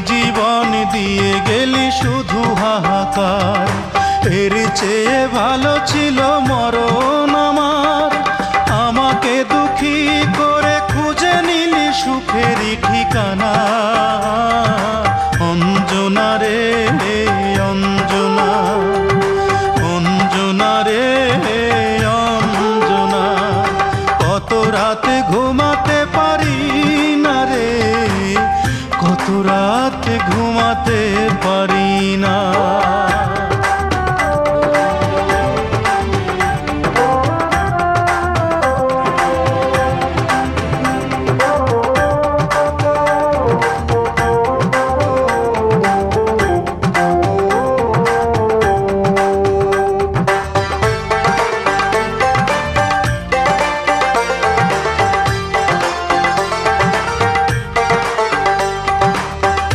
জীবন দিয়ে গেলি শুধু হাহাকার। এর চেয়ে ভালো ছিল মরণ আমার, আমাকে দুঃখী করে খুঁজে নিলি সুখেরই ঠিকানা। অঞ্জনা রে অঞ্জনা, অঞ্জনা রে অঞ্জনা, কত রাতে ঘুমাতে পারি না রে, কত রাতে ঘুমাতে পারি না।